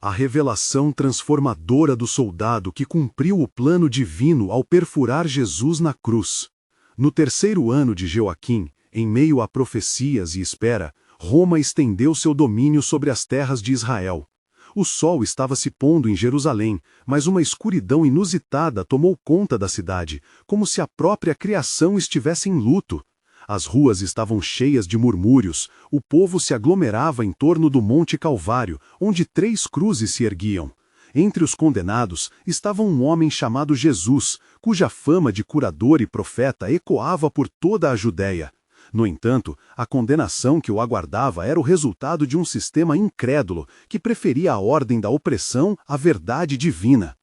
A revelação transformadora do soldado que cumpriu o plano divino ao perfurar Jesus na cruz. No terceiro ano de Joaquim, em meio a profecias e espera, Roma estendeu seu domínio sobre as terras de Israel. O sol estava se pondo em Jerusalém, mas uma escuridão inusitada tomou conta da cidade, como se a própria criação estivesse em luto. As ruas estavam cheias de murmúrios, o povo se aglomerava em torno do Monte Calvário, onde 3 cruzes se erguiam. Entre os condenados estava um homem chamado Jesus, cuja fama de curador e profeta ecoava por toda a Judéia. No entanto, a condenação que o aguardava era o resultado de um sistema incrédulo que preferia a ordem da opressão à verdade divina.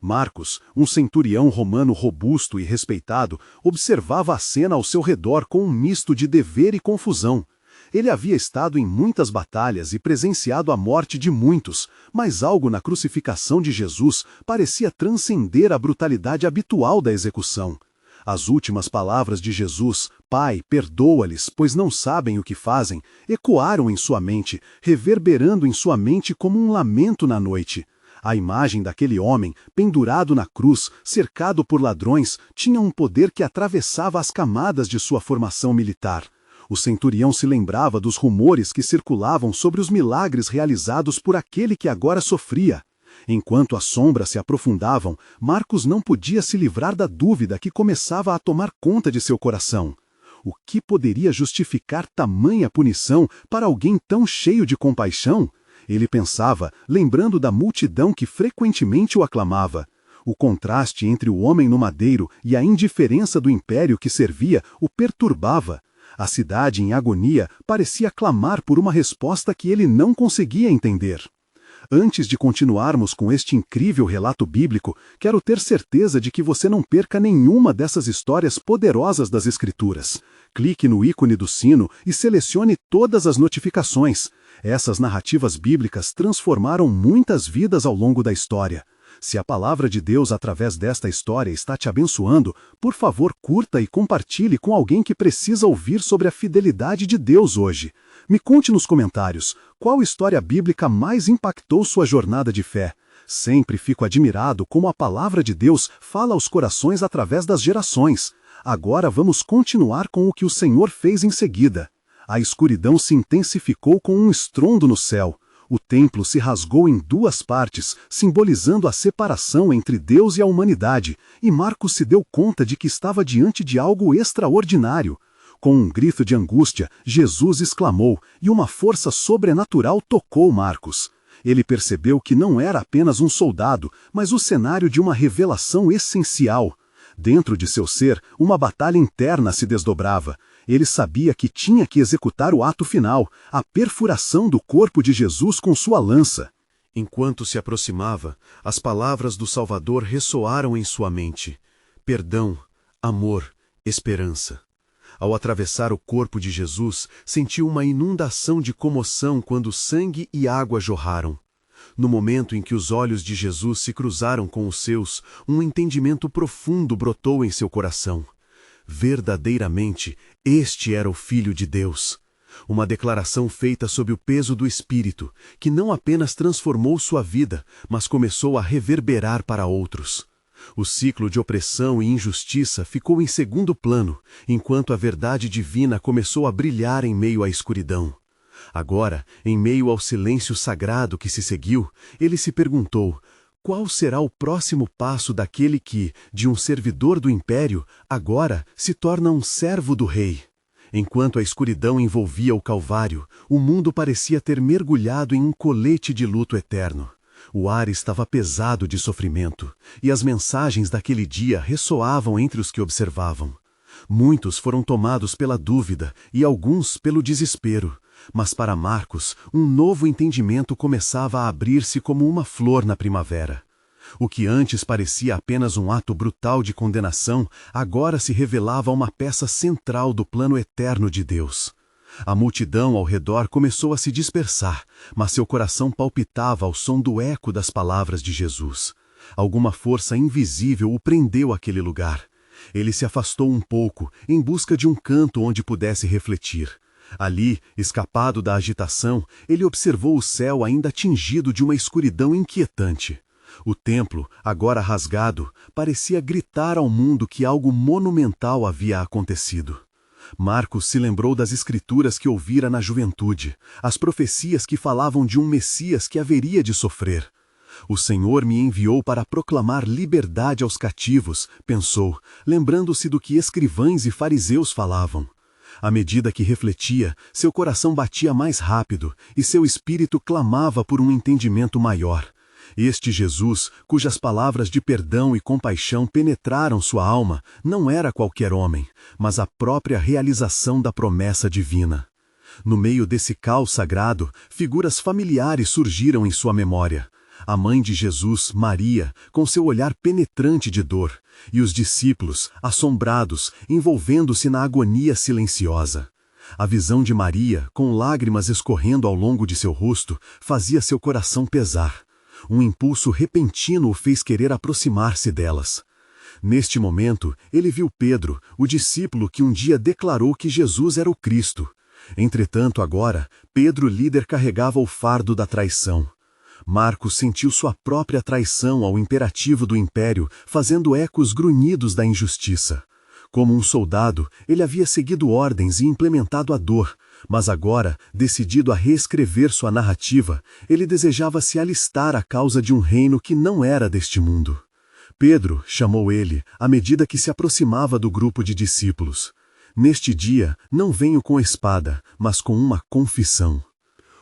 Marcos, um centurião romano robusto e respeitado, observava a cena ao seu redor com um misto de dever e confusão. Ele havia estado em muitas batalhas e presenciado a morte de muitos, mas algo na crucificação de Jesus parecia transcender a brutalidade habitual da execução. As últimas palavras de Jesus, Pai, perdoa-lhes, pois não sabem o que fazem, ecoaram em sua mente, reverberando em sua mente como um lamento na noite. A imagem daquele homem, pendurado na cruz, cercado por ladrões, tinha um poder que atravessava as camadas de sua formação militar. O centurião se lembrava dos rumores que circulavam sobre os milagres realizados por aquele que agora sofria. Enquanto as sombras se aprofundavam, Marcos não podia se livrar da dúvida que começava a tomar conta de seu coração. O que poderia justificar tamanha punição para alguém tão cheio de compaixão? Ele pensava, lembrando da multidão que frequentemente o aclamava. O contraste entre o homem no madeiro e a indiferença do império que servia o perturbava. A cidade, em agonia, parecia clamar por uma resposta que ele não conseguia entender. Antes de continuarmos com este incrível relato bíblico, quero ter certeza de que você não perca nenhuma dessas histórias poderosas das Escrituras. Clique no ícone do sino e selecione todas as notificações. Essas narrativas bíblicas transformaram muitas vidas ao longo da história. Se a palavra de Deus através desta história está te abençoando, por favor curta e compartilhe com alguém que precisa ouvir sobre a fidelidade de Deus hoje. Me conte nos comentários, qual história bíblica mais impactou sua jornada de fé? Sempre fico admirado como a palavra de Deus fala aos corações através das gerações. Agora vamos continuar com o que o Senhor fez em seguida. A escuridão se intensificou com um estrondo no céu. O templo se rasgou em 2 partes, simbolizando a separação entre Deus e a humanidade, e Marcos se deu conta de que estava diante de algo extraordinário. Com um grito de angústia, Jesus exclamou, e uma força sobrenatural tocou Marcos. Ele percebeu que não era apenas um soldado, mas o cenário de uma revelação essencial. Dentro de seu ser, uma batalha interna se desdobrava. Ele sabia que tinha que executar o ato final, a perfuração do corpo de Jesus com sua lança. Enquanto se aproximava, as palavras do Salvador ressoaram em sua mente. Perdão, amor, esperança. Ao atravessar o corpo de Jesus, sentiu uma inundação de comoção quando sangue e água jorraram. No momento em que os olhos de Jesus se cruzaram com os seus, um entendimento profundo brotou em seu coração. Verdadeiramente, este era o Filho de Deus. Uma declaração feita sob o peso do Espírito, que não apenas transformou sua vida, mas começou a reverberar para outros. O ciclo de opressão e injustiça ficou em segundo plano, enquanto a verdade divina começou a brilhar em meio à escuridão. Agora, em meio ao silêncio sagrado que se seguiu, ele se perguntou: qual será o próximo passo daquele que, de um servidor do império, agora se torna um servo do rei? Enquanto a escuridão envolvia o Calvário, o mundo parecia ter mergulhado em um colete de luto eterno. O ar estava pesado de sofrimento, e as mensagens daquele dia ressoavam entre os que observavam. Muitos foram tomados pela dúvida e alguns pelo desespero, mas para Marcos, um novo entendimento começava a abrir-se como uma flor na primavera. O que antes parecia apenas um ato brutal de condenação, agora se revelava uma peça central do plano eterno de Deus. A multidão ao redor começou a se dispersar, mas seu coração palpitava ao som do eco das palavras de Jesus. Alguma força invisível o prendeu àquele lugar. Ele se afastou um pouco, em busca de um canto onde pudesse refletir. Ali, escapado da agitação, ele observou o céu ainda tingido de uma escuridão inquietante. O templo, agora rasgado, parecia gritar ao mundo que algo monumental havia acontecido. Marcos se lembrou das escrituras que ouvira na juventude, as profecias que falavam de um Messias que haveria de sofrer. O Senhor me enviou para proclamar liberdade aos cativos, pensou, lembrando-se do que escrivães e fariseus falavam. À medida que refletia, seu coração batia mais rápido e seu espírito clamava por um entendimento maior. Este Jesus, cujas palavras de perdão e compaixão penetraram sua alma, não era qualquer homem, mas a própria realização da promessa divina. No meio desse caos sagrado, figuras familiares surgiram em sua memória. A mãe de Jesus, Maria, com seu olhar penetrante de dor, e os discípulos, assombrados, envolvendo-se na agonia silenciosa. A visão de Maria, com lágrimas escorrendo ao longo de seu rosto, fazia seu coração pesar. Um impulso repentino o fez querer aproximar-se delas. Neste momento, ele viu Pedro, o discípulo que um dia declarou que Jesus era o Cristo. Entretanto, agora, Pedro, líder, carregava o fardo da traição. Marcos sentiu sua própria traição ao imperativo do império, fazendo ecos grunhidos da injustiça. Como um soldado, ele havia seguido ordens e implementado a dor, mas agora, decidido a reescrever sua narrativa, ele desejava se alistar à causa de um reino que não era deste mundo. Pedro, chamou ele, à medida que se aproximava do grupo de discípulos. Neste dia, não venho com espada, mas com uma confissão.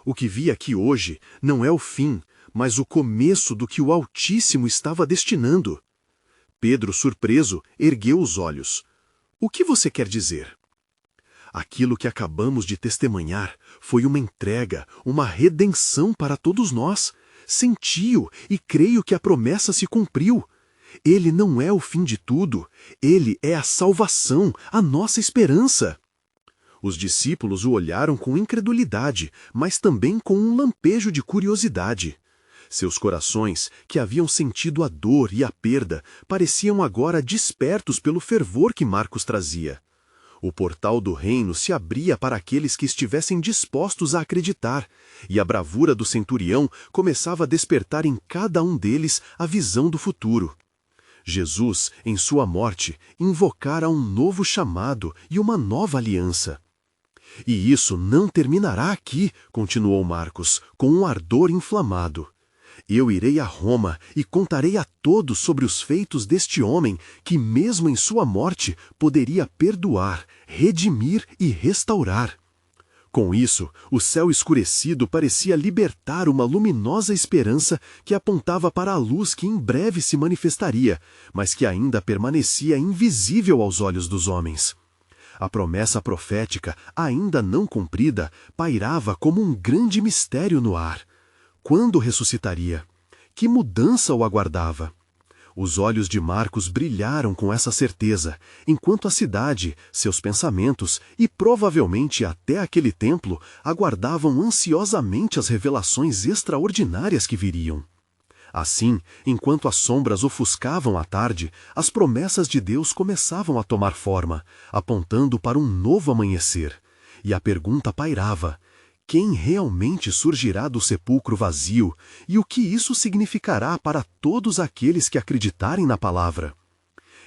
O que vi aqui hoje não é o fim, mas o começo do que o Altíssimo estava destinando. Pedro, surpreso, ergueu os olhos. O que você quer dizer? Aquilo que acabamos de testemunhar foi uma entrega, uma redenção para todos nós. Senti-o e creio que a promessa se cumpriu. Ele não é o fim de tudo, ele é a salvação, a nossa esperança. Os discípulos o olharam com incredulidade, mas também com um lampejo de curiosidade. Seus corações, que haviam sentido a dor e a perda, pareciam agora despertos pelo fervor que Marcos trazia. O portal do reino se abria para aqueles que estivessem dispostos a acreditar, e a bravura do centurião começava a despertar em cada um deles a visão do futuro. Jesus, em sua morte, invocara um novo chamado e uma nova aliança. E isso não terminará aqui, continuou Marcos, com um ardor inflamado. Eu irei a Roma e contarei a todos sobre os feitos deste homem que, mesmo em sua morte, poderia perdoar, redimir e restaurar. Com isso, o céu escurecido parecia libertar uma luminosa esperança que apontava para a luz que em breve se manifestaria, mas que ainda permanecia invisível aos olhos dos homens. A promessa profética, ainda não cumprida, pairava como um grande mistério no ar. Quando ressuscitaria? Que mudança o aguardava? Os olhos de Marcos brilharam com essa certeza, enquanto a cidade, seus pensamentos e provavelmente até aquele templo aguardavam ansiosamente as revelações extraordinárias que viriam. Assim, enquanto as sombras ofuscavam a tarde, as promessas de Deus começavam a tomar forma, apontando para um novo amanhecer. E a pergunta pairava: quem realmente surgirá do sepulcro vazio e o que isso significará para todos aqueles que acreditarem na palavra?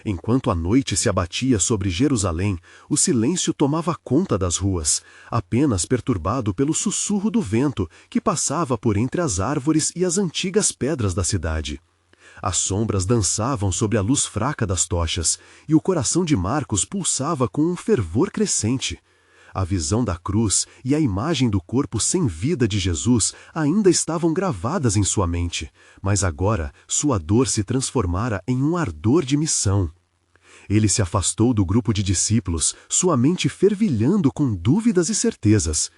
Enquanto a noite se abatia sobre Jerusalém, o silêncio tomava conta das ruas, apenas perturbado pelo sussurro do vento que passava por entre as árvores e as antigas pedras da cidade. As sombras dançavam sobre a luz fraca das tochas, e o coração de Marcos pulsava com um fervor crescente. A visão da cruz e a imagem do corpo sem vida de Jesus ainda estavam gravadas em sua mente, mas agora sua dor se transformara em um ardor de missão. Ele se afastou do grupo de discípulos, sua mente fervilhando com dúvidas e certezas.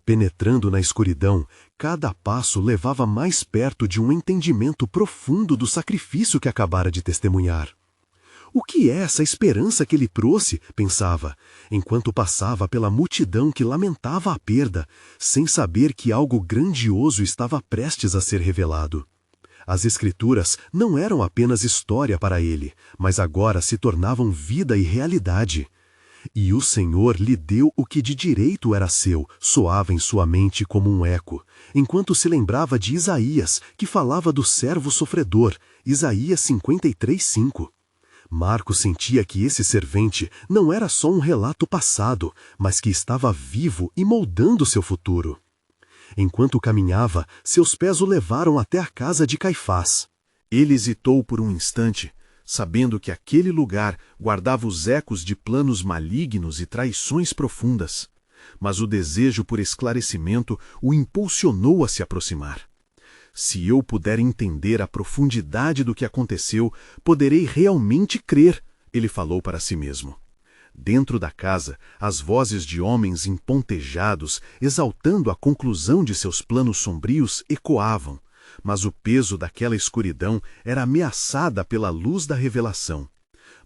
Penetrando na escuridão, cada passo levava mais perto de um entendimento profundo do sacrifício que acabara de testemunhar. O que é essa esperança que ele trouxe, pensava, enquanto passava pela multidão que lamentava a perda, sem saber que algo grandioso estava prestes a ser revelado. As Escrituras não eram apenas história para ele, mas agora se tornavam vida e realidade. E o Senhor lhe deu o que de direito era seu, soava em sua mente como um eco, enquanto se lembrava de Isaías, que falava do servo sofredor, Isaías 53:5. Marcos sentia que esse servente não era só um relato passado, mas que estava vivo e moldando seu futuro. Enquanto caminhava, seus pés o levaram até a casa de Caifás. Ele hesitou por um instante, sabendo que aquele lugar guardava os ecos de planos malignos e traições profundas. Mas o desejo por esclarecimento o impulsionou a se aproximar. Se eu puder entender a profundidade do que aconteceu, poderei realmente crer, ele falou para si mesmo. Dentro da casa, as vozes de homens empontejados, exaltando a conclusão de seus planos sombrios, ecoavam, mas o peso daquela escuridão era ameaçada pela luz da revelação.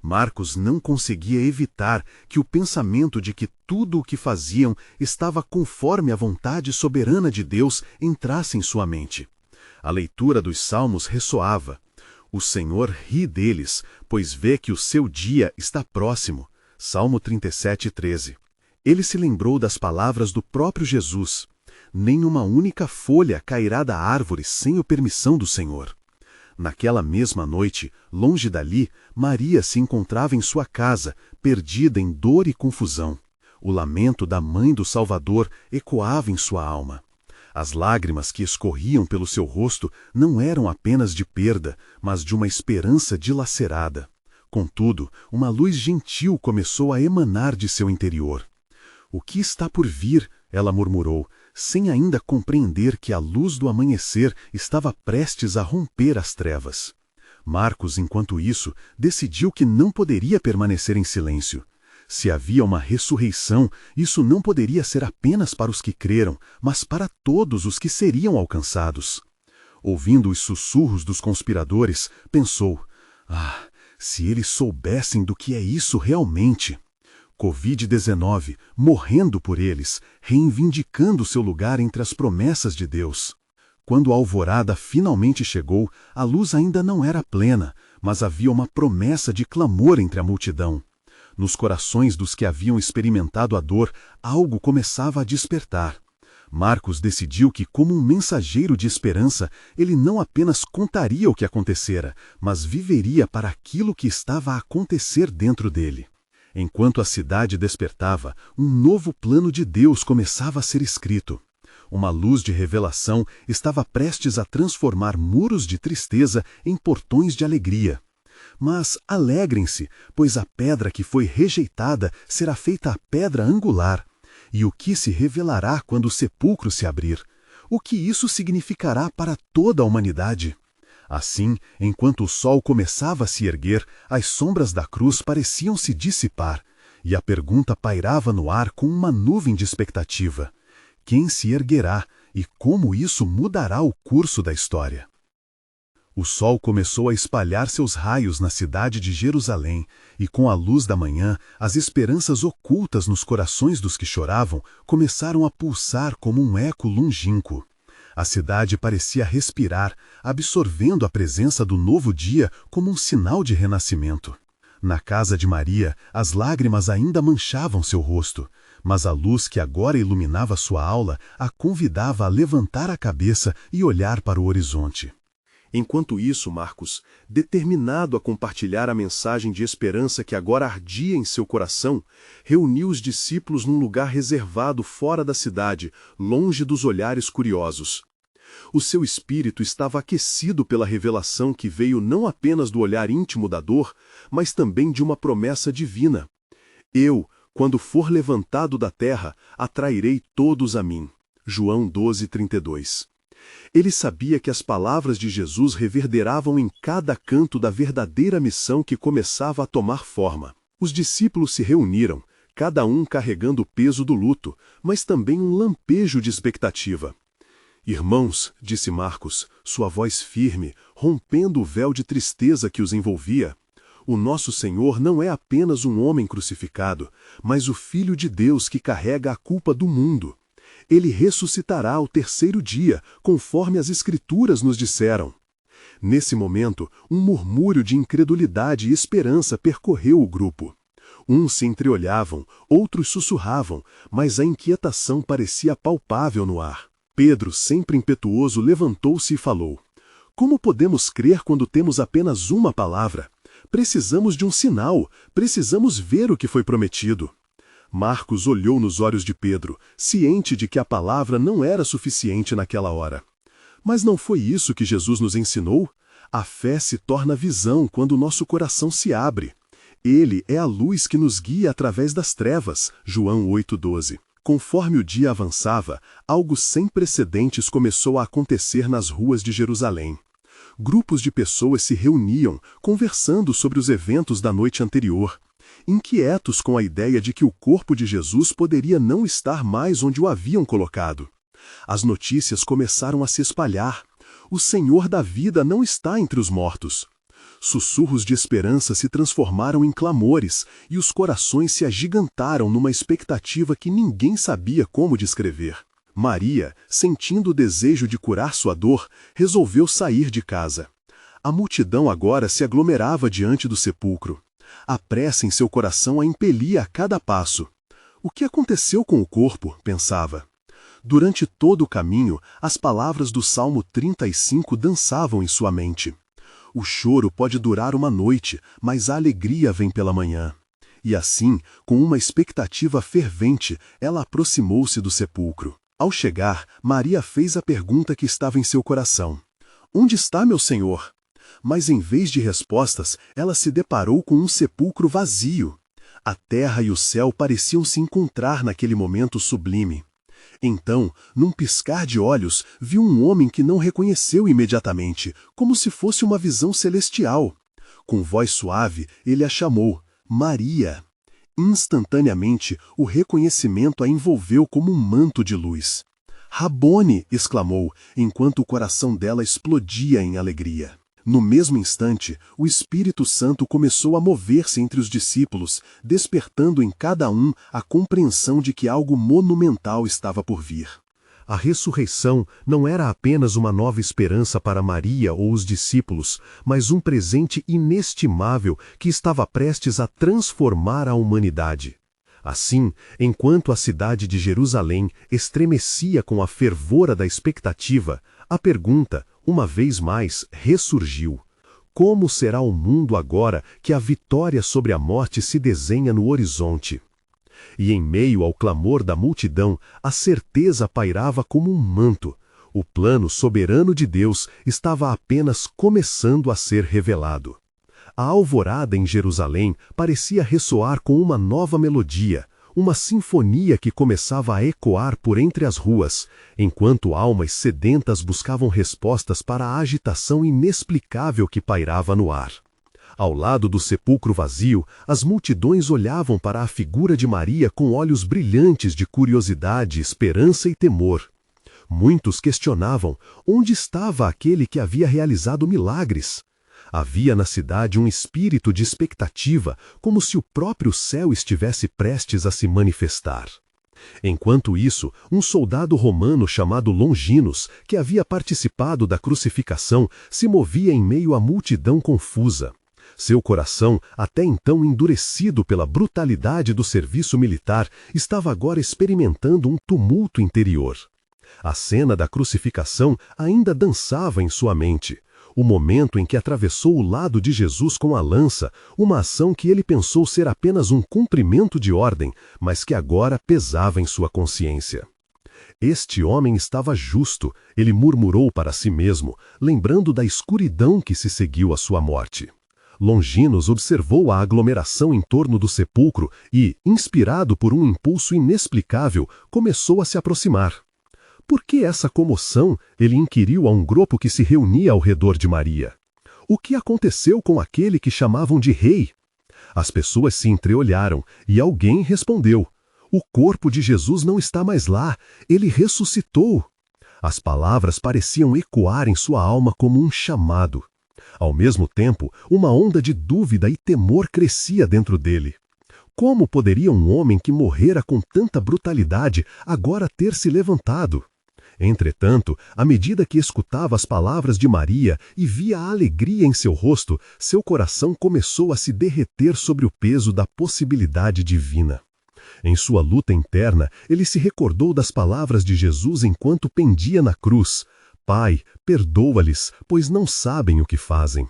Marcos não conseguia evitar que o pensamento de que tudo o que faziam estava conforme a vontade soberana de Deus entrasse em sua mente. A leitura dos salmos ressoava. O Senhor ri deles, pois vê que o seu dia está próximo. Salmo 37:13. Ele se lembrou das palavras do próprio Jesus. Nem uma única folha cairá da árvore sem a permissão do Senhor. Naquela mesma noite, longe dali, Maria se encontrava em sua casa, perdida em dor e confusão. O lamento da mãe do Salvador ecoava em sua alma. As lágrimas que escorriam pelo seu rosto não eram apenas de perda, mas de uma esperança dilacerada. Contudo, uma luz gentil começou a emanar de seu interior. "O que está por vir?" ela murmurou, sem ainda compreender que a luz do amanhecer estava prestes a romper as trevas. Marcos, enquanto isso, decidiu que não poderia permanecer em silêncio. Se havia uma ressurreição, isso não poderia ser apenas para os que creram, mas para todos os que seriam alcançados. Ouvindo os sussurros dos conspiradores, pensou: se eles soubessem do que é isso realmente! Covid-19, morrendo por eles, reivindicando seu lugar entre as promessas de Deus. Quando a alvorada finalmente chegou, a luz ainda não era plena, mas havia uma promessa de clamor entre a multidão. Nos corações dos que haviam experimentado a dor, algo começava a despertar. Marcos decidiu que, como um mensageiro de esperança, ele não apenas contaria o que acontecera, mas viveria para aquilo que estava a acontecer dentro dele. Enquanto a cidade despertava, um novo plano de Deus começava a ser escrito. Uma luz de revelação estava prestes a transformar muros de tristeza em portões de alegria. Mas alegrem-se, pois a pedra que foi rejeitada será feita a pedra angular. E o que se revelará quando o sepulcro se abrir? O que isso significará para toda a humanidade? Assim, enquanto o sol começava a se erguer, as sombras da cruz pareciam se dissipar, e a pergunta pairava no ar com uma nuvem de expectativa. Quem se erguerá e como isso mudará o curso da história? O sol começou a espalhar seus raios na cidade de Jerusalém, e com a luz da manhã, as esperanças ocultas nos corações dos que choravam começaram a pulsar como um eco longínquo. A cidade parecia respirar, absorvendo a presença do novo dia como um sinal de renascimento. Na casa de Maria, as lágrimas ainda manchavam seu rosto, mas a luz que agora iluminava sua aula a convidava a levantar a cabeça e olhar para o horizonte. Enquanto isso, Marcos, determinado a compartilhar a mensagem de esperança que agora ardia em seu coração, reuniu os discípulos num lugar reservado fora da cidade, longe dos olhares curiosos. O seu espírito estava aquecido pela revelação que veio não apenas do olhar íntimo da dor, mas também de uma promessa divina. Eu, quando for levantado da terra, atrairei todos a mim. João 12:32. Ele sabia que as palavras de Jesus reverberavam em cada canto da verdadeira missão que começava a tomar forma. Os discípulos se reuniram, cada um carregando o peso do luto, mas também um lampejo de expectativa. "Irmãos", disse Marcos, sua voz firme, rompendo o véu de tristeza que os envolvia, "o nosso Senhor não é apenas um homem crucificado, mas o Filho de Deus que carrega a culpa do mundo. Ele ressuscitará ao terceiro dia, conforme as Escrituras nos disseram." Nesse momento, um murmúrio de incredulidade e esperança percorreu o grupo. Uns se entreolhavam, outros sussurravam, mas a inquietação parecia palpável no ar. Pedro, sempre impetuoso, levantou-se e falou: Como podemos crer quando temos apenas uma palavra? Precisamos de um sinal, precisamos ver o que foi prometido. Marcos olhou nos olhos de Pedro, ciente de que a palavra não era suficiente naquela hora. Mas não foi isso que Jesus nos ensinou? A fé se torna visão quando nosso coração se abre. Ele é a luz que nos guia através das trevas, João 8,12. Conforme o dia avançava, algo sem precedentes começou a acontecer nas ruas de Jerusalém. Grupos de pessoas se reuniam, conversando sobre os eventos da noite anterior, inquietos com a ideia de que o corpo de Jesus poderia não estar mais onde o haviam colocado. As notícias começaram a se espalhar. O Senhor da vida não está entre os mortos. Sussurros de esperança se transformaram em clamores, e os corações se agigantaram numa expectativa que ninguém sabia como descrever. Maria, sentindo o desejo de curar sua dor, resolveu sair de casa. A multidão agora se aglomerava diante do sepulcro. A pressa em seu coração a impelia a cada passo. O que aconteceu com o corpo? Pensava. Durante todo o caminho, as palavras do Salmo 35 dançavam em sua mente. O choro pode durar uma noite, mas a alegria vem pela manhã. E assim, com uma expectativa fervente, ela aproximou-se do sepulcro. Ao chegar, Maria fez a pergunta que estava em seu coração: Onde está meu Senhor? Mas em vez de respostas, ela se deparou com um sepulcro vazio. A terra e o céu pareciam se encontrar naquele momento sublime. Então, num piscar de olhos, viu um homem que não reconheceu imediatamente, como se fosse uma visão celestial. Com voz suave, ele a chamou: Maria. Instantaneamente, o reconhecimento a envolveu como um manto de luz. Rabone! Exclamou, enquanto o coração dela explodia em alegria. No mesmo instante, o Espírito Santo começou a mover-se entre os discípulos, despertando em cada um a compreensão de que algo monumental estava por vir. A ressurreição não era apenas uma nova esperança para Maria ou os discípulos, mas um presente inestimável que estava prestes a transformar a humanidade. Assim, enquanto a cidade de Jerusalém estremecia com a fervura da expectativa, a pergunta, uma vez mais, ressurgiu: como será o mundo agora que a vitória sobre a morte se desenha no horizonte? E em meio ao clamor da multidão, a certeza pairava como um manto. O plano soberano de Deus estava apenas começando a ser revelado. A alvorada em Jerusalém parecia ressoar com uma nova melodia, uma sinfonia que começava a ecoar por entre as ruas, enquanto almas sedentas buscavam respostas para a agitação inexplicável que pairava no ar. Ao lado do sepulcro vazio, as multidões olhavam para a figura de Maria com olhos brilhantes de curiosidade, esperança e temor. Muitos questionavam onde estava aquele que havia realizado milagres. Havia na cidade um espírito de expectativa, como se o próprio céu estivesse prestes a se manifestar. Enquanto isso, um soldado romano chamado Longinos, que havia participado da crucificação, se movia em meio à multidão confusa. Seu coração, até então endurecido pela brutalidade do serviço militar, estava agora experimentando um tumulto interior. A cena da crucificação ainda dançava em sua mente. O momento em que atravessou o lado de Jesus com a lança, uma ação que ele pensou ser apenas um cumprimento de ordem, mas que agora pesava em sua consciência. Este homem estava justo, ele murmurou para si mesmo, lembrando da escuridão que se seguiu à sua morte. Longinos observou a aglomeração em torno do sepulcro e, inspirado por um impulso inexplicável, começou a se aproximar. Por que essa comoção? Ele inquiriu a um grupo que se reunia ao redor de Maria. O que aconteceu com aquele que chamavam de rei? As pessoas se entreolharam e alguém respondeu: o corpo de Jesus não está mais lá, ele ressuscitou. As palavras pareciam ecoar em sua alma como um chamado. Ao mesmo tempo, uma onda de dúvida e temor crescia dentro dele. Como poderia um homem que morrera com tanta brutalidade agora ter se levantado? Entretanto, à medida que escutava as palavras de Maria e via a alegria em seu rosto, seu coração começou a se derreter sobre o peso da possibilidade divina. Em sua luta interna, ele se recordou das palavras de Jesus enquanto pendia na cruz: Pai, perdoa-lhes, pois não sabem o que fazem.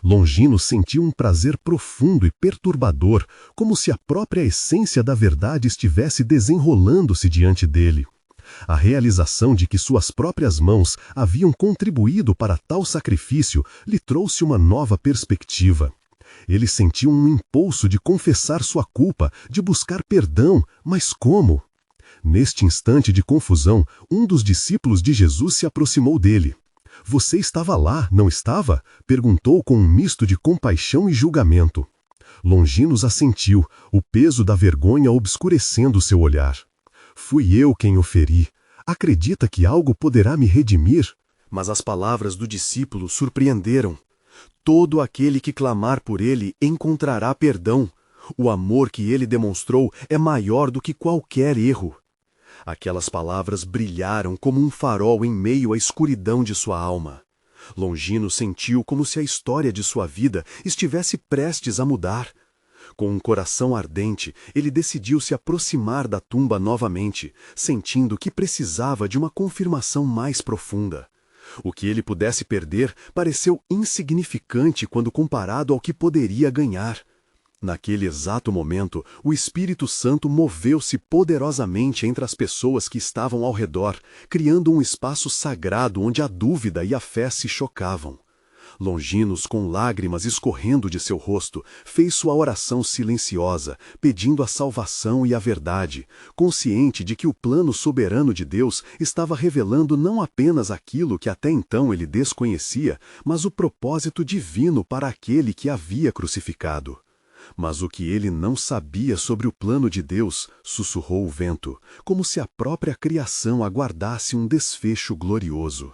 Longino sentiu um prazer profundo e perturbador, como se a própria essência da verdade estivesse desenrolando-se diante dele. A realização de que suas próprias mãos haviam contribuído para tal sacrifício lhe trouxe uma nova perspectiva. Ele sentiu um impulso de confessar sua culpa, de buscar perdão, mas como? Neste instante de confusão, um dos discípulos de Jesus se aproximou dele. Você estava lá, não estava? Perguntou com um misto de compaixão e julgamento. Longinos assentiu, o peso da vergonha obscurecendo seu olhar. Fui eu quem o feri. Acredita que algo poderá me redimir? Mas as palavras do discípulo surpreenderam. Todo aquele que clamar por ele encontrará perdão. O amor que ele demonstrou é maior do que qualquer erro. Aquelas palavras brilharam como um farol em meio à escuridão de sua alma. Longino sentiu como se a história de sua vida estivesse prestes a mudar. Com um coração ardente, ele decidiu se aproximar da tumba novamente, sentindo que precisava de uma confirmação mais profunda. O que ele pudesse perder pareceu insignificante quando comparado ao que poderia ganhar. Naquele exato momento, o Espírito Santo moveu-se poderosamente entre as pessoas que estavam ao redor, criando um espaço sagrado onde a dúvida e a fé se chocavam. Longinos, com lágrimas escorrendo de seu rosto, fez sua oração silenciosa, pedindo a salvação e a verdade, consciente de que o plano soberano de Deus estava revelando não apenas aquilo que até então ele desconhecia, mas o propósito divino para aquele que havia crucificado. Mas o que ele não sabia sobre o plano de Deus, sussurrou o vento, como se a própria criação aguardasse um desfecho glorioso.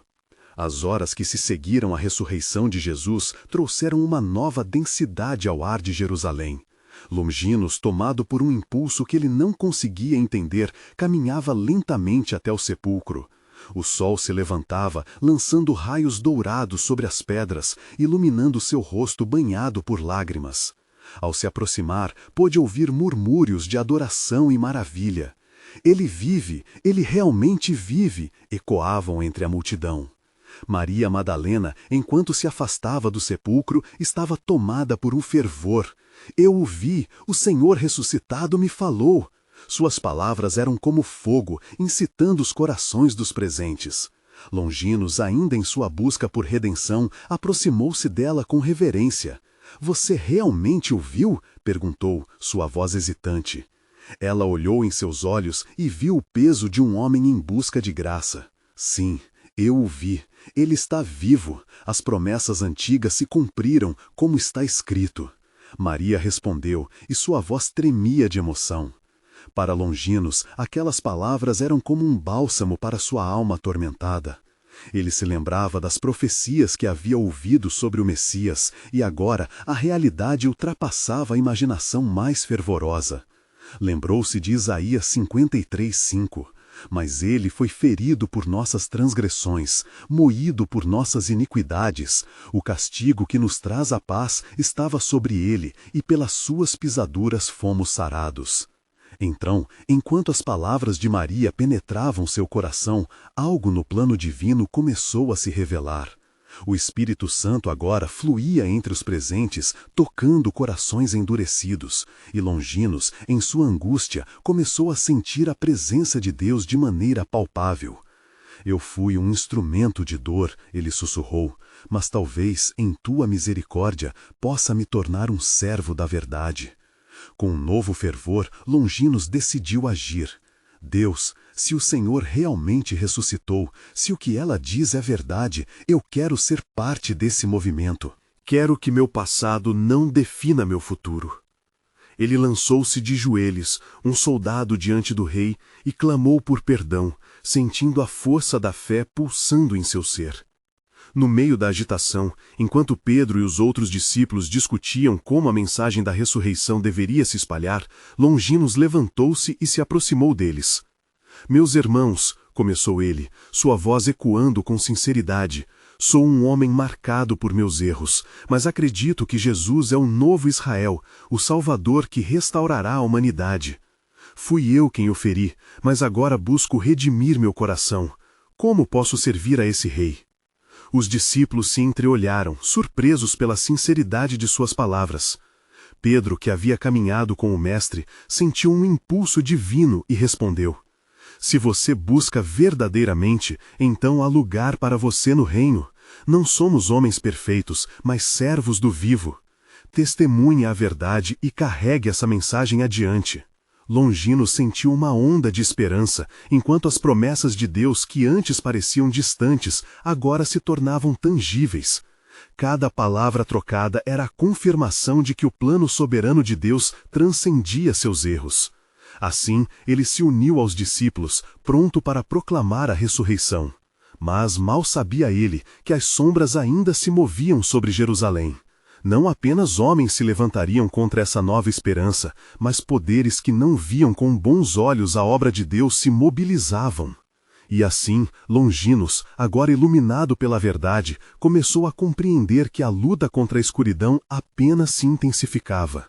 As horas que se seguiram à ressurreição de Jesus trouxeram uma nova densidade ao ar de Jerusalém. Longinos, tomado por um impulso que ele não conseguia entender, caminhava lentamente até o sepulcro. O sol se levantava, lançando raios dourados sobre as pedras, iluminando seu rosto banhado por lágrimas. Ao se aproximar, pôde ouvir murmúrios de adoração e maravilha. Ele vive, ele realmente vive, ecoavam entre a multidão. Maria Madalena, enquanto se afastava do sepulcro, estava tomada por um fervor. Eu o vi, o Senhor ressuscitado me falou. Suas palavras eram como fogo, incitando os corações dos presentes. Longinos, ainda em sua busca por redenção, aproximou-se dela com reverência. Você realmente o viu? Perguntou, sua voz hesitante. Ela olhou em seus olhos e viu o peso de um homem em busca de graça. Sim, eu o vi. Ele está vivo. As promessas antigas se cumpriram, como está escrito. Maria respondeu, e sua voz tremia de emoção. Para Longinos, aquelas palavras eram como um bálsamo para sua alma atormentada. Ele se lembrava das profecias que havia ouvido sobre o Messias, e agora a realidade ultrapassava a imaginação mais fervorosa. Lembrou-se de Isaías 53:5. Mas ele foi ferido por nossas transgressões, moído por nossas iniquidades. O castigo que nos traz a paz estava sobre ele, e pelas suas pisaduras fomos sarados. Então, enquanto as palavras de Maria penetravam seu coração, algo no plano divino começou a se revelar. O Espírito Santo agora fluía entre os presentes, tocando corações endurecidos, e Longinos, em sua angústia, começou a sentir a presença de Deus de maneira palpável. Eu fui um instrumento de dor, ele sussurrou, mas talvez, em tua misericórdia, possa me tornar um servo da verdade. Com um novo fervor, Longinos decidiu agir. Deus, se o Senhor realmente ressuscitou, se o que ela diz é verdade, eu quero ser parte desse movimento. Quero que meu passado não defina meu futuro. Ele lançou-se de joelhos, um soldado diante do rei, e clamou por perdão, sentindo a força da fé pulsando em seu ser. No meio da agitação, enquanto Pedro e os outros discípulos discutiam como a mensagem da ressurreição deveria se espalhar, Longinos levantou-se e se aproximou deles. Meus irmãos, começou ele, sua voz ecoando com sinceridade. Sou um homem marcado por meus erros, mas acredito que Jesus é o novo Israel, o Salvador que restaurará a humanidade. Fui eu quem o feri, mas agora busco redimir meu coração. Como posso servir a esse rei? Os discípulos se entreolharam, surpresos pela sinceridade de suas palavras. Pedro, que havia caminhado com o Mestre, sentiu um impulso divino e respondeu: Se você busca verdadeiramente, então há lugar para você no reino. Não somos homens perfeitos, mas servos do vivo. Testemunhe a verdade e carregue essa mensagem adiante. Longino sentiu uma onda de esperança, enquanto as promessas de Deus que antes pareciam distantes, agora se tornavam tangíveis. Cada palavra trocada era a confirmação de que o plano soberano de Deus transcendia seus erros. Assim, ele se uniu aos discípulos, pronto para proclamar a ressurreição. Mas mal sabia ele que as sombras ainda se moviam sobre Jerusalém. Não apenas homens se levantariam contra essa nova esperança, mas poderes que não viam com bons olhos a obra de Deus se mobilizavam. E assim, Longinos, agora iluminado pela verdade, começou a compreender que a luta contra a escuridão apenas se intensificava.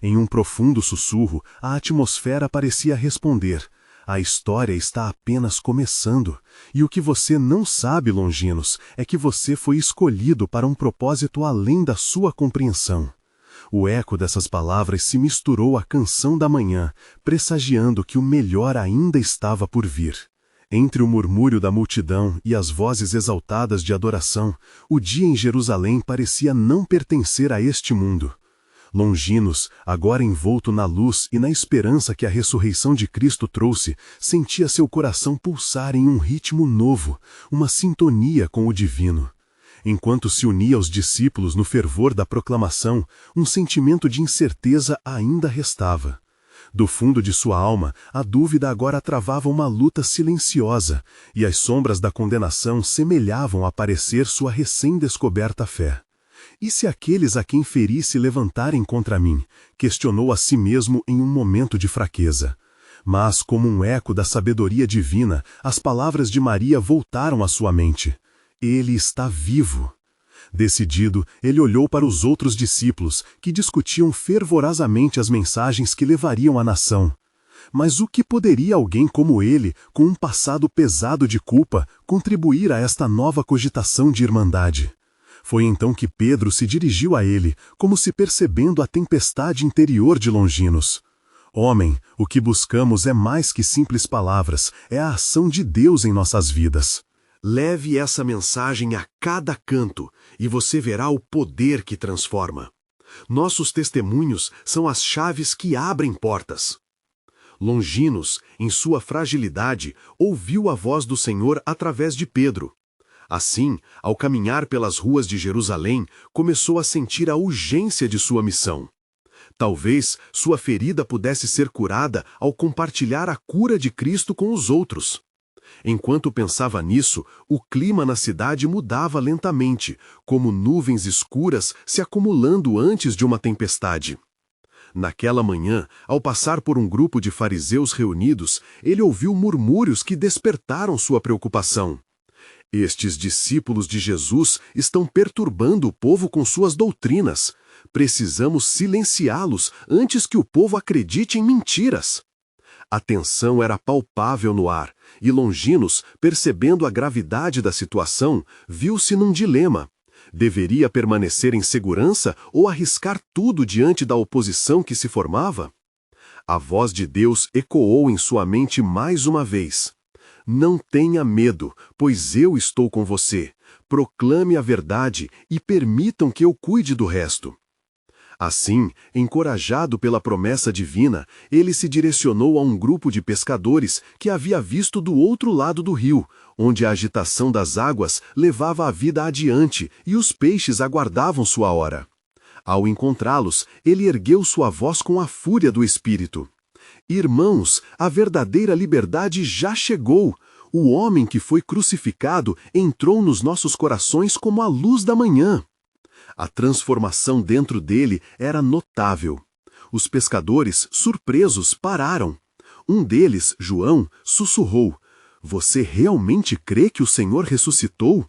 Em um profundo sussurro, a atmosfera parecia responder: a história está apenas começando, e o que você não sabe, Longinos, é que você foi escolhido para um propósito além da sua compreensão. O eco dessas palavras se misturou à canção da manhã, pressagiando que o melhor ainda estava por vir. Entre o murmúrio da multidão e as vozes exaltadas de adoração, o dia em Jerusalém parecia não pertencer a este mundo. Longinos, agora envolto na luz e na esperança que a ressurreição de Cristo trouxe, sentia seu coração pulsar em um ritmo novo, uma sintonia com o divino. Enquanto se unia aos discípulos no fervor da proclamação, um sentimento de incerteza ainda restava. Do fundo de sua alma, a dúvida agora travava uma luta silenciosa, e as sombras da condenação semelhavam aparecer sua recém-descoberta fé. E se aqueles a quem feri se levantarem contra mim? Questionou a si mesmo em um momento de fraqueza. Mas, como um eco da sabedoria divina, as palavras de Maria voltaram à sua mente. Ele está vivo. Decidido, ele olhou para os outros discípulos, que discutiam fervorosamente as mensagens que levariam à nação. Mas o que poderia alguém como ele, com um passado pesado de culpa, contribuir a esta nova cogitação de irmandade? Foi então que Pedro se dirigiu a ele, como se percebendo a tempestade interior de Longinos. Homem, o que buscamos é mais que simples palavras, é a ação de Deus em nossas vidas. Leve essa mensagem a cada canto, e você verá o poder que transforma. Nossos testemunhos são as chaves que abrem portas. Longinos, em sua fragilidade, ouviu a voz do Senhor através de Pedro. Assim, ao caminhar pelas ruas de Jerusalém, começou a sentir a urgência de sua missão. Talvez sua ferida pudesse ser curada ao compartilhar a cura de Cristo com os outros. Enquanto pensava nisso, o clima na cidade mudava lentamente, como nuvens escuras se acumulando antes de uma tempestade. Naquela manhã, ao passar por um grupo de fariseus reunidos, ele ouviu murmúrios que despertaram sua preocupação. Estes discípulos de Jesus estão perturbando o povo com suas doutrinas. Precisamos silenciá-los antes que o povo acredite em mentiras. A tensão era palpável no ar, e Longinos, percebendo a gravidade da situação, viu-se num dilema. Deveria permanecer em segurança ou arriscar tudo diante da oposição que se formava? A voz de Deus ecoou em sua mente mais uma vez. Não tenha medo, pois eu estou com você. Proclame a verdade e permitam que eu cuide do resto. Assim, encorajado pela promessa divina, ele se direcionou a um grupo de pescadores que havia visto do outro lado do rio, onde a agitação das águas levava a vida adiante e os peixes aguardavam sua hora. Ao encontrá-los, ele ergueu sua voz com a fúria do espírito. Irmãos, a verdadeira liberdade já chegou. O homem que foi crucificado entrou nos nossos corações como a luz da manhã. A transformação dentro dele era notável. Os pescadores, surpresos, pararam. Um deles, João, sussurrou: Você realmente crê que o Senhor ressuscitou?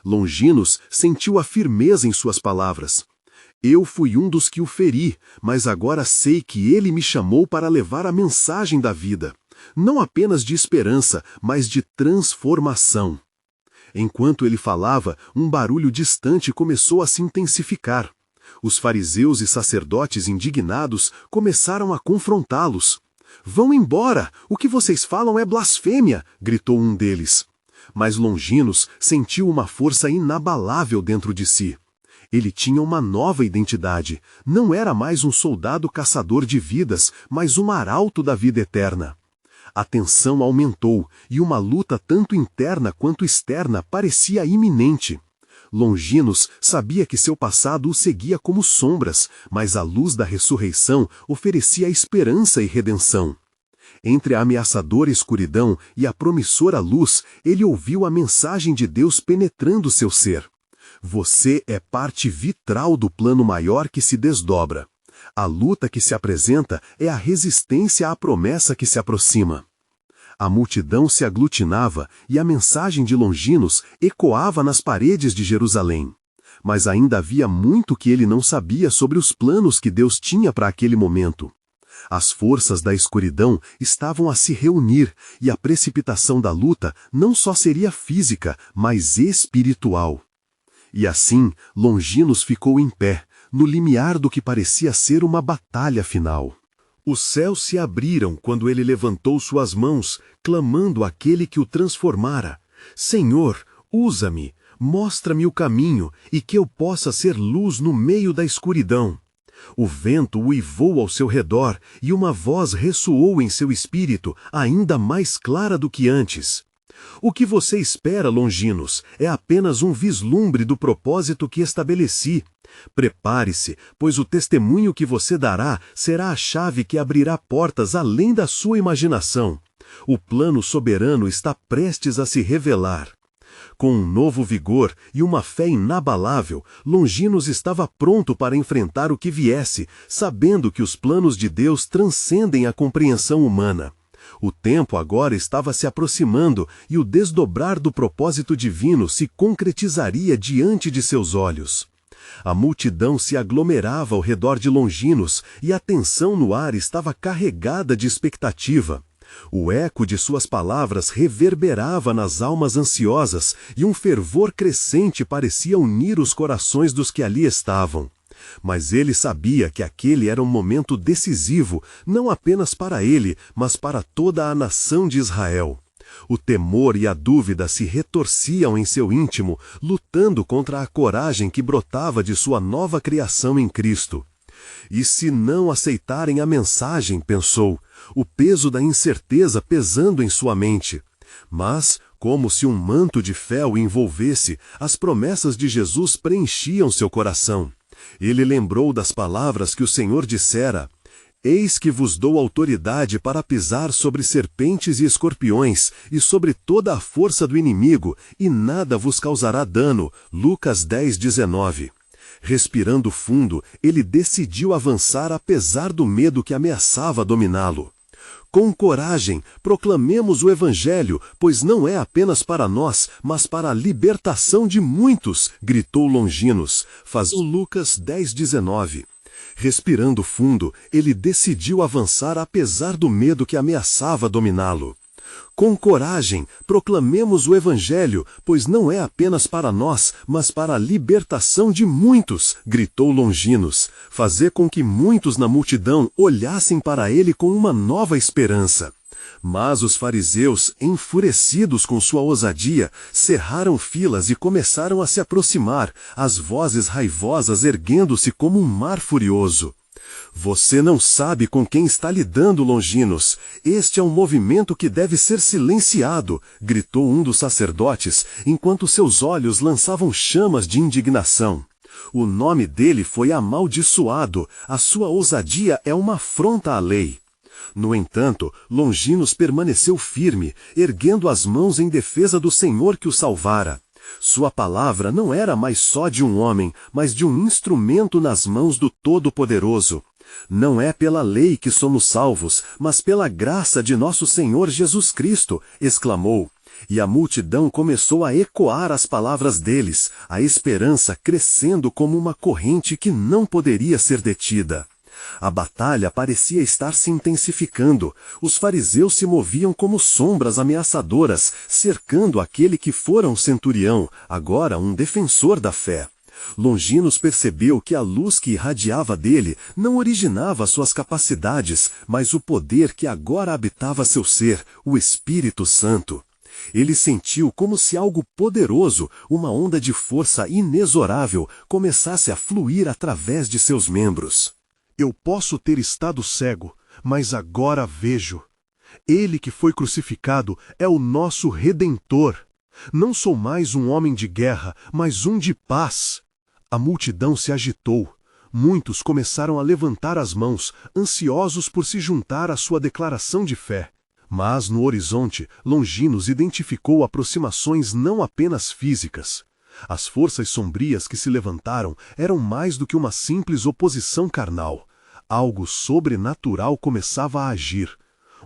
Longinos sentiu a firmeza em suas palavras. Eu fui um dos que o feri, mas agora sei que ele me chamou para levar a mensagem da vida, não apenas de esperança, mas de transformação. Enquanto ele falava, um barulho distante começou a se intensificar. Os fariseus e sacerdotes indignados começaram a confrontá-los. "Vão embora! O que vocês falam é blasfêmia!" gritou um deles. Mas Longinos sentiu uma força inabalável dentro de si. Ele tinha uma nova identidade. Não era mais um soldado caçador de vidas, mas um arauto da vida eterna. A tensão aumentou, e uma luta tanto interna quanto externa parecia iminente. Longinos sabia que seu passado o seguia como sombras, mas a luz da ressurreição oferecia esperança e redenção. Entre a ameaçadora escuridão e a promissora luz, ele ouviu a mensagem de Deus penetrando seu ser. Você é parte vitral do plano maior que se desdobra. A luta que se apresenta é a resistência à promessa que se aproxima. A multidão se aglutinava e a mensagem de Longinos ecoava nas paredes de Jerusalém. Mas ainda havia muito que ele não sabia sobre os planos que Deus tinha para aquele momento. As forças da escuridão estavam a se reunir e a precipitação da luta não só seria física, mas espiritual. E assim, Longinos ficou em pé, no limiar do que parecia ser uma batalha final. Os céus se abriram quando ele levantou suas mãos, clamando àquele que o transformara: "Senhor, usa-me, mostra-me o caminho e que eu possa ser luz no meio da escuridão." O vento uivou ao seu redor e uma voz ressoou em seu espírito, ainda mais clara do que antes. "O que você espera, Longinos, é apenas um vislumbre do propósito que estabeleci. Prepare-se, pois o testemunho que você dará será a chave que abrirá portas além da sua imaginação. O plano soberano está prestes a se revelar." Com um novo vigor e uma fé inabalável, Longinos estava pronto para enfrentar o que viesse, sabendo que os planos de Deus transcendem a compreensão humana. O tempo agora estava se aproximando e o desdobrar do propósito divino se concretizaria diante de seus olhos. A multidão se aglomerava ao redor de Longinos e a tensão no ar estava carregada de expectativa. O eco de suas palavras reverberava nas almas ansiosas e um fervor crescente parecia unir os corações dos que ali estavam. Mas ele sabia que aquele era um momento decisivo, não apenas para ele, mas para toda a nação de Israel. O temor e a dúvida se retorciam em seu íntimo, lutando contra a coragem que brotava de sua nova criação em Cristo. "E se não aceitarem a mensagem?", pensou, o peso da incerteza pesando em sua mente. Mas, como se um manto de fé o envolvesse, as promessas de Jesus preenchiam seu coração. Ele lembrou das palavras que o Senhor dissera: "Eis que vos dou autoridade para pisar sobre serpentes e escorpiões, e sobre toda a força do inimigo, e nada vos causará dano." Lucas 10:19. Respirando fundo, ele decidiu avançar apesar do medo que ameaçava dominá-lo. "Com coragem, proclamemos o Evangelho, pois não é apenas para nós, mas para a libertação de muitos", gritou Longinos. Lucas 10:19. Respirando fundo, ele decidiu avançar apesar do medo que ameaçava dominá-lo. "Com coragem, proclamemos o Evangelho, pois não é apenas para nós, mas para a libertação de muitos", gritou Longinos. Fazer com que muitos na multidão olhassem para ele com uma nova esperança. Mas os fariseus, enfurecidos com sua ousadia, cerraram filas e começaram a se aproximar, as vozes raivosas erguendo-se como um mar furioso. "Você não sabe com quem está lidando, Longinos. Este é um movimento que deve ser silenciado", gritou um dos sacerdotes, enquanto seus olhos lançavam chamas de indignação. "O nome dele foi amaldiçoado. A sua ousadia é uma afronta à lei." No entanto, Longinos permaneceu firme, erguendo as mãos em defesa do Senhor que o salvara. Sua palavra não era mais só de um homem, mas de um instrumento nas mãos do Todo-Poderoso. Não é pela lei que somos salvos, mas pela graça de nosso Senhor Jesus Cristo, exclamou. E a multidão começou a ecoar as palavras deles, a esperança crescendo como uma corrente que não poderia ser detida. A batalha parecia estar se intensificando. Os fariseus se moviam como sombras ameaçadoras, cercando aquele que fora um centurião, agora um defensor da fé. Longinos percebeu que a luz que irradiava dele não originava suas capacidades, mas o poder que agora habitava seu ser, o Espírito Santo. Ele sentiu como se algo poderoso, uma onda de força inexorável, começasse a fluir através de seus membros. Eu posso ter estado cego, mas agora vejo. Ele que foi crucificado é o nosso Redentor. Não sou mais um homem de guerra, mas um de paz. A multidão se agitou. Muitos começaram a levantar as mãos, ansiosos por se juntar à sua declaração de fé. Mas no horizonte, Longinos identificou aproximações não apenas físicas. As forças sombrias que se levantaram eram mais do que uma simples oposição carnal. Algo sobrenatural começava a agir.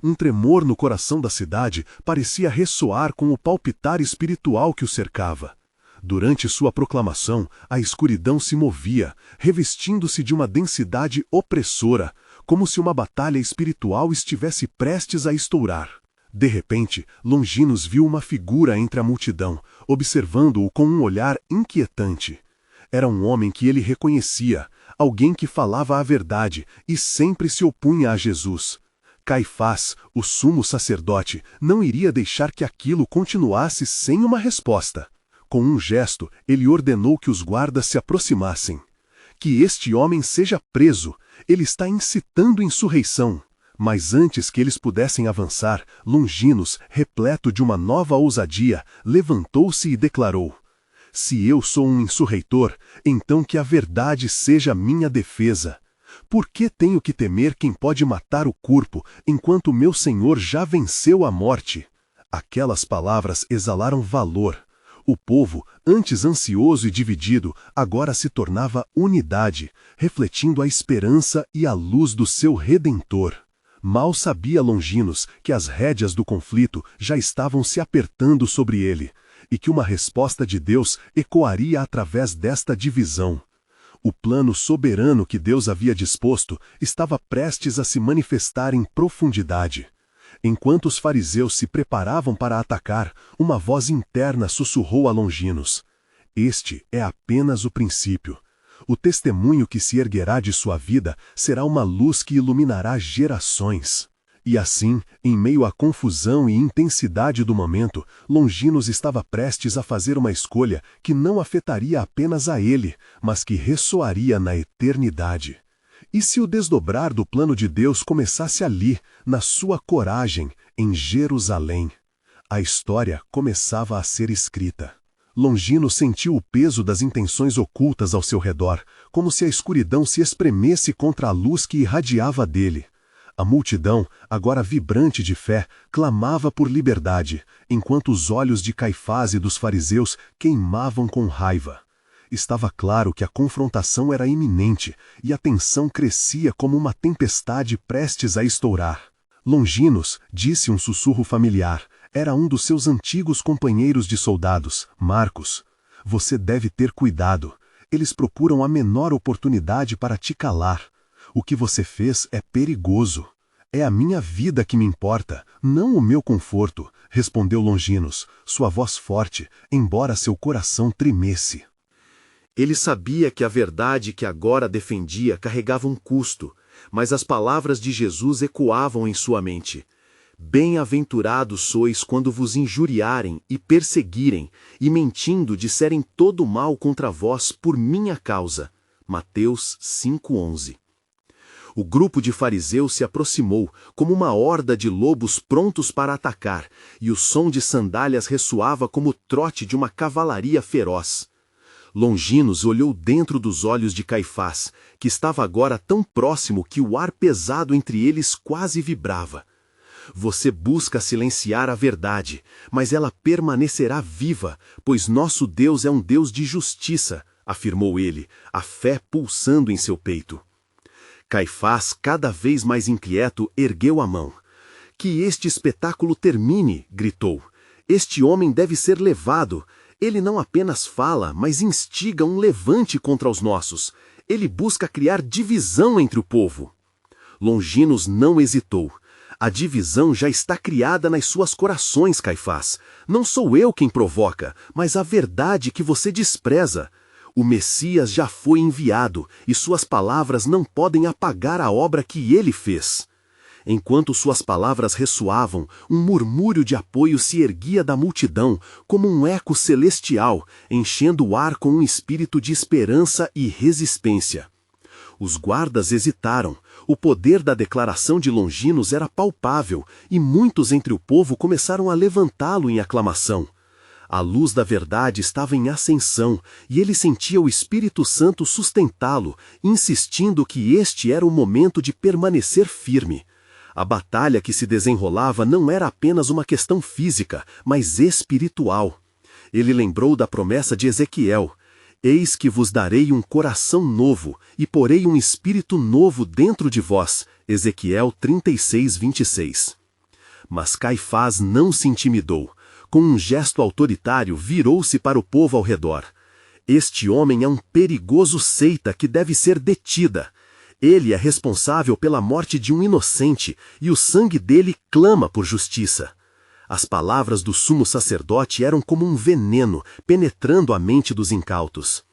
Um tremor no coração da cidade parecia ressoar com o palpitar espiritual que o cercava. Durante sua proclamação, a escuridão se movia, revestindo-se de uma densidade opressora, como se uma batalha espiritual estivesse prestes a estourar. De repente, Longinos viu uma figura entre a multidão, observando-o com um olhar inquietante. Era um homem que ele reconhecia, alguém que falava a verdade e sempre se opunha a Jesus. Caifás, o sumo sacerdote, não iria deixar que aquilo continuasse sem uma resposta. Com um gesto, ele ordenou que os guardas se aproximassem. Que este homem seja preso, ele está incitando insurreição. Mas antes que eles pudessem avançar, Longinos, repleto de uma nova ousadia, levantou-se e declarou: Se eu sou um insurreitor, então que a verdade seja minha defesa. Por que tenho que temer quem pode matar o corpo, enquanto meu Senhor já venceu a morte? Aquelas palavras exalaram valor. O povo, antes ansioso e dividido, agora se tornava unidade, refletindo a esperança e a luz do seu Redentor. Mal sabia Longinos que as rédeas do conflito já estavam se apertando sobre ele, e que uma resposta de Deus ecoaria através desta divisão. O plano soberano que Deus havia disposto estava prestes a se manifestar em profundidade. Enquanto os fariseus se preparavam para atacar, uma voz interna sussurrou a Longinos: Este é apenas o princípio. O testemunho que se erguerá de sua vida será uma luz que iluminará gerações. E assim, em meio à confusão e intensidade do momento, Longinos estava prestes a fazer uma escolha que não afetaria apenas a ele, mas que ressoaria na eternidade. E se o desdobrar do plano de Deus começasse ali, na sua coragem, em Jerusalém? A história começava a ser escrita. Longinos sentiu o peso das intenções ocultas ao seu redor, como se a escuridão se espremesse contra a luz que irradiava dele. A multidão, agora vibrante de fé, clamava por liberdade, enquanto os olhos de Caifás e dos fariseus queimavam com raiva. Estava claro que a confrontação era iminente, e a tensão crescia como uma tempestade prestes a estourar. Longinos, disse um sussurro familiar, era um dos seus antigos companheiros de soldados, Marcos. Você deve ter cuidado. Eles procuram a menor oportunidade para te calar. O que você fez é perigoso. É a minha vida que me importa, não o meu conforto, respondeu Longinos, sua voz forte, embora seu coração tremesse. Ele sabia que a verdade que agora defendia carregava um custo, mas as palavras de Jesus ecoavam em sua mente. Bem-aventurados sois quando vos injuriarem e perseguirem, e mentindo disserem todo o mal contra vós por minha causa. Mateus 5:11. O grupo de fariseus se aproximou, como uma horda de lobos prontos para atacar, e o som de sandálias ressoava como o trote de uma cavalaria feroz. Longinos olhou dentro dos olhos de Caifás, que estava agora tão próximo que o ar pesado entre eles quase vibrava. Você busca silenciar a verdade, mas ela permanecerá viva, pois nosso Deus é um Deus de justiça, afirmou ele, a fé pulsando em seu peito. Caifás, cada vez mais inquieto, ergueu a mão. Que este espetáculo termine, gritou. Este homem deve ser levado. Ele não apenas fala, mas instiga um levante contra os nossos. Ele busca criar divisão entre o povo. Longinos não hesitou. A divisão já está criada nas suas corações, Caifás. Não sou eu quem provoca, mas a verdade que você despreza. O Messias já foi enviado, e suas palavras não podem apagar a obra que ele fez. Enquanto suas palavras ressoavam, um murmúrio de apoio se erguia da multidão, como um eco celestial, enchendo o ar com um espírito de esperança e resistência. Os guardas hesitaram. O poder da declaração de Longinos era palpável, e muitos entre o povo começaram a levantá-lo em aclamação. A luz da verdade estava em ascensão, e ele sentia o Espírito Santo sustentá-lo, insistindo que este era o momento de permanecer firme. A batalha que se desenrolava não era apenas uma questão física, mas espiritual. Ele lembrou da promessa de Ezequiel: Eis que vos darei um coração novo, e porei um espírito novo dentro de vós. Ezequiel 36:26. Mas Caifás não se intimidou. Com um gesto autoritário, virou-se para o povo ao redor. Este homem é um perigoso seita que deve ser detida. Ele é responsável pela morte de um inocente, e o sangue dele clama por justiça. As palavras do sumo sacerdote eram como um veneno, penetrando a mente dos incautos.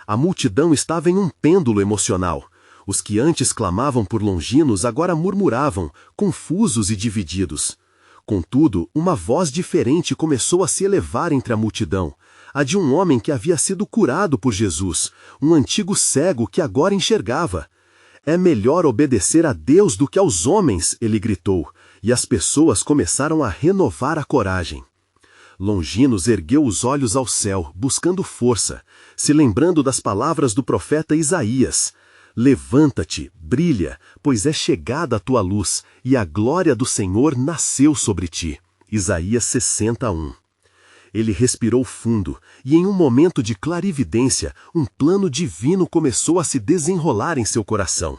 A multidão estava em um pêndulo emocional. Os que antes clamavam por Longinos agora murmuravam, confusos e divididos. Contudo, uma voz diferente começou a se elevar entre a multidão, a de um homem que havia sido curado por Jesus, um antigo cego que agora enxergava. É melhor obedecer a Deus do que aos homens, ele gritou, e as pessoas começaram a renovar a coragem. Longinos ergueu os olhos ao céu, buscando força, se lembrando das palavras do profeta Isaías: Levanta-te, brilha, pois é chegada a tua luz, e a glória do Senhor nasceu sobre ti. Isaías 60:1. Ele respirou fundo, e em um momento de clarividência, um plano divino começou a se desenrolar em seu coração.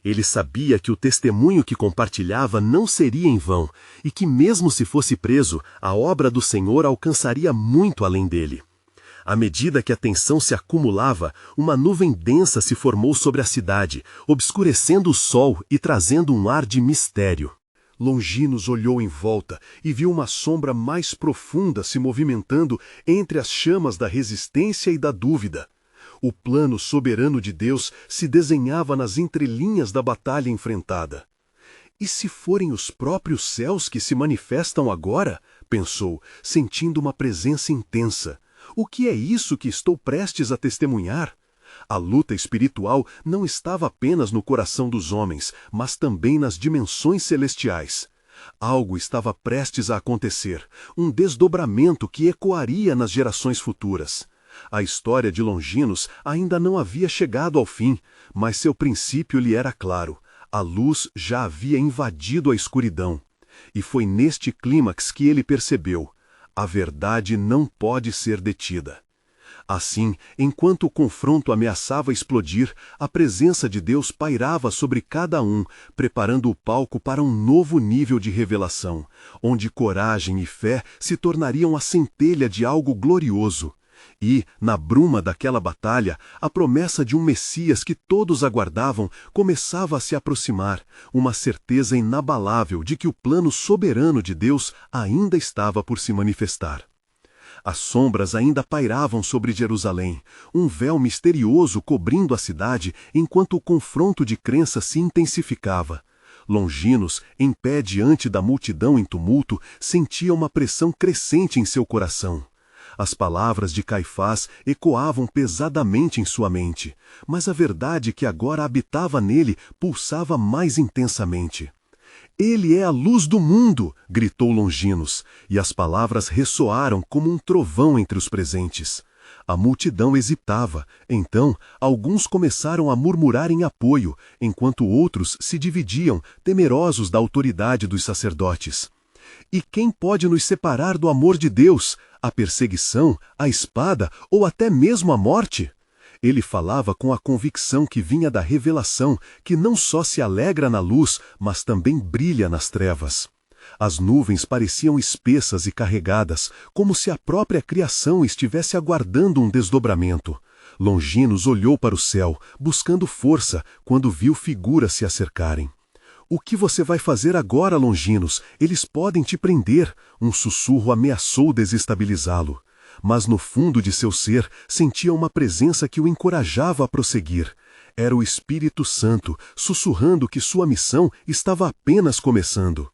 Ele sabia que o testemunho que compartilhava não seria em vão, e que mesmo se fosse preso, a obra do Senhor alcançaria muito além dele. À medida que a tensão se acumulava, uma nuvem densa se formou sobre a cidade, obscurecendo o sol e trazendo um ar de mistério. Longinos olhou em volta e viu uma sombra mais profunda se movimentando entre as chamas da resistência e da dúvida. O plano soberano de Deus se desenhava nas entrelinhas da batalha enfrentada. E se forem os próprios céus que se manifestam agora? Pensou, sentindo uma presença intensa. O que é isso que estou prestes a testemunhar? A luta espiritual não estava apenas no coração dos homens, mas também nas dimensões celestiais. Algo estava prestes a acontecer, um desdobramento que ecoaria nas gerações futuras. A história de Longinos ainda não havia chegado ao fim, mas seu princípio lhe era claro. A luz já havia invadido a escuridão. E foi neste clímax que ele percebeu: a verdade não pode ser detida. Assim, enquanto o confronto ameaçava explodir, a presença de Deus pairava sobre cada um, preparando o palco para um novo nível de revelação, onde coragem e fé se tornariam a centelha de algo glorioso. E, na bruma daquela batalha, a promessa de um Messias que todos aguardavam começava a se aproximar, uma certeza inabalável de que o plano soberano de Deus ainda estava por se manifestar. As sombras ainda pairavam sobre Jerusalém, um véu misterioso cobrindo a cidade enquanto o confronto de crença se intensificava. Longinos, em pé diante da multidão em tumulto, sentia uma pressão crescente em seu coração. As palavras de Caifás ecoavam pesadamente em sua mente, mas a verdade que agora habitava nele pulsava mais intensamente. Ele é a luz do mundo, gritou Longinos, e as palavras ressoaram como um trovão entre os presentes. A multidão hesitava, então alguns começaram a murmurar em apoio, enquanto outros se dividiam, temerosos da autoridade dos sacerdotes. E quem pode nos separar do amor de Deus? A perseguição, a espada ou até mesmo a morte? Ele falava com a convicção que vinha da revelação, que não só se alegra na luz, mas também brilha nas trevas. As nuvens pareciam espessas e carregadas, como se a própria criação estivesse aguardando um desdobramento. Longinos olhou para o céu, buscando força, quando viu figuras se acercarem. "O que você vai fazer agora, Longinos? Eles podem te prender." Um sussurro ameaçou desestabilizá-lo. Mas no fundo de seu ser sentia uma presença que o encorajava a prosseguir. Era o Espírito Santo, sussurrando que sua missão estava apenas começando.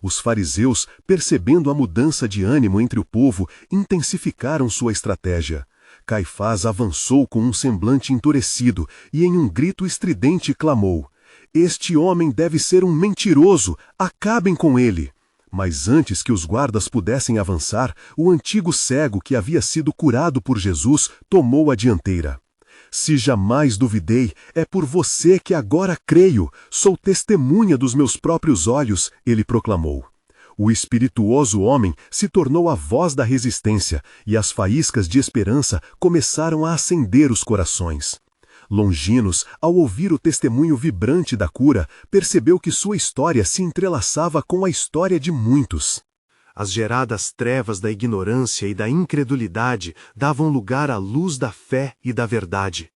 Os fariseus, percebendo a mudança de ânimo entre o povo, intensificaram sua estratégia. Caifás avançou com um semblante endurecido e em um grito estridente clamou: "Este homem deve ser um mentiroso! Acabem com ele!" Mas antes que os guardas pudessem avançar, o antigo cego que havia sido curado por Jesus tomou a dianteira. "Se jamais duvidei, é por você que agora creio. Sou testemunha dos meus próprios olhos", ele proclamou. O espirituoso homem se tornou a voz da resistência e as faíscas de esperança começaram a acender os corações. Longinos, ao ouvir o testemunho vibrante da cura, percebeu que sua história se entrelaçava com a história de muitos. As geradas trevas da ignorância e da incredulidade davam lugar à luz da fé e da verdade.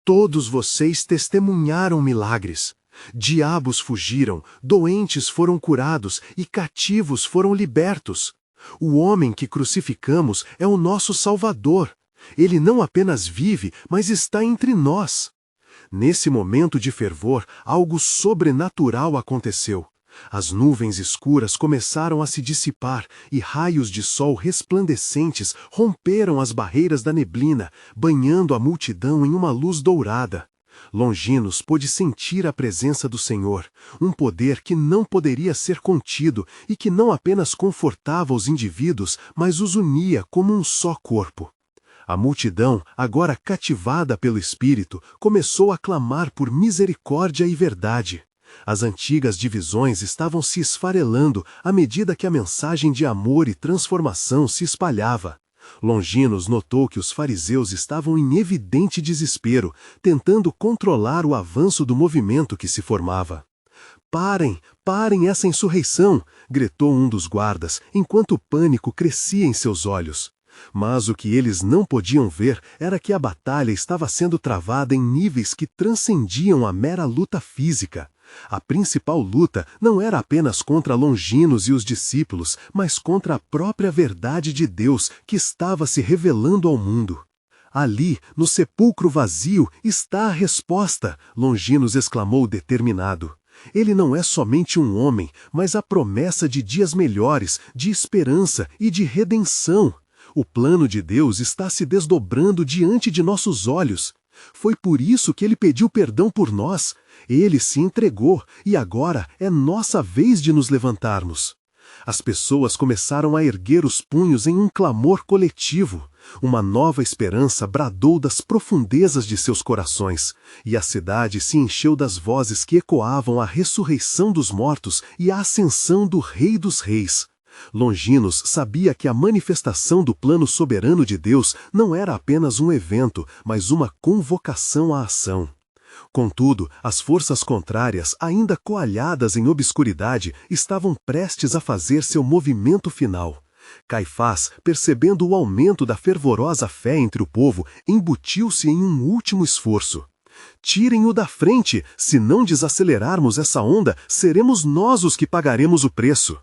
Todos vocês testemunharam milagres. Diabos fugiram, doentes foram curados e cativos foram libertos. O homem que crucificamos é o nosso Salvador. Ele não apenas vive, mas está entre nós. Nesse momento de fervor, algo sobrenatural aconteceu. As nuvens escuras começaram a se dissipar e raios de sol resplandecentes romperam as barreiras da neblina, banhando a multidão em uma luz dourada. Longinos pôde sentir a presença do Senhor, um poder que não poderia ser contido e que não apenas confortava os indivíduos, mas os unia como um só corpo. A multidão, agora cativada pelo Espírito, começou a clamar por misericórdia e verdade. As antigas divisões estavam se esfarelando à medida que a mensagem de amor e transformação se espalhava. Longinos notou que os fariseus estavam em evidente desespero, tentando controlar o avanço do movimento que se formava. "Parem, parem essa insurreição!" gritou um dos guardas, enquanto o pânico crescia em seus olhos. Mas o que eles não podiam ver era que a batalha estava sendo travada em níveis que transcendiam a mera luta física. A principal luta não era apenas contra Longinos e os discípulos, mas contra a própria verdade de Deus que estava se revelando ao mundo. "Ali, no sepulcro vazio, está a resposta", Longinos exclamou determinado. Ele não é somente um homem, mas a promessa de dias melhores, de esperança e de redenção. O plano de Deus está se desdobrando diante de nossos olhos. Foi por isso que ele pediu perdão por nós. Ele se entregou e agora é nossa vez de nos levantarmos. As pessoas começaram a erguer os punhos em um clamor coletivo. Uma nova esperança bradou das profundezas de seus corações, e a cidade se encheu das vozes que ecoavam a ressurreição dos mortos e a ascensão do Rei dos Reis. Longinos sabia que a manifestação do plano soberano de Deus não era apenas um evento, mas uma convocação à ação. Contudo, as forças contrárias, ainda coalhadas em obscuridade, estavam prestes a fazer seu movimento final. Caifás, percebendo o aumento da fervorosa fé entre o povo, embutiu-se em um último esforço. "Tirem-o da frente, se não desacelerarmos essa onda, seremos nós os que pagaremos o preço."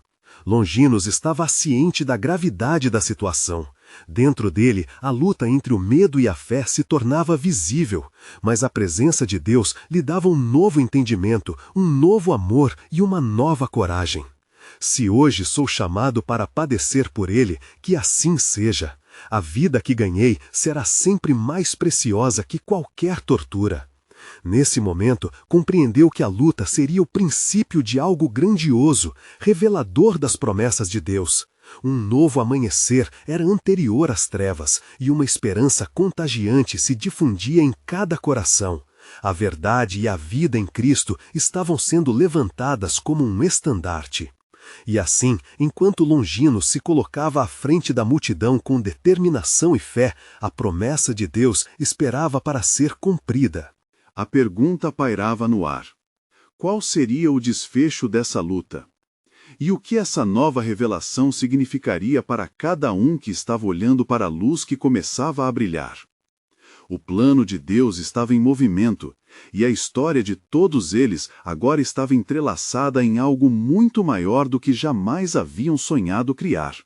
Longinos estava ciente da gravidade da situação. Dentro dele, a luta entre o medo e a fé se tornava visível, mas a presença de Deus lhe dava um novo entendimento, um novo amor e uma nova coragem. "Se hoje sou chamado para padecer por ele, que assim seja. A vida que ganhei será sempre mais preciosa que qualquer tortura." Nesse momento, compreendeu que a luta seria o princípio de algo grandioso, revelador das promessas de Deus. Um novo amanhecer era anterior às trevas, e uma esperança contagiante se difundia em cada coração. A verdade e a vida em Cristo estavam sendo levantadas como um estandarte. E assim, enquanto Longino se colocava à frente da multidão com determinação e fé, a promessa de Deus esperava para ser cumprida. A pergunta pairava no ar. Qual seria o desfecho dessa luta? E o que essa nova revelação significaria para cada um que estava olhando para a luz que começava a brilhar? O plano de Deus estava em movimento, e a história de todos eles agora estava entrelaçada em algo muito maior do que jamais haviam sonhado criar.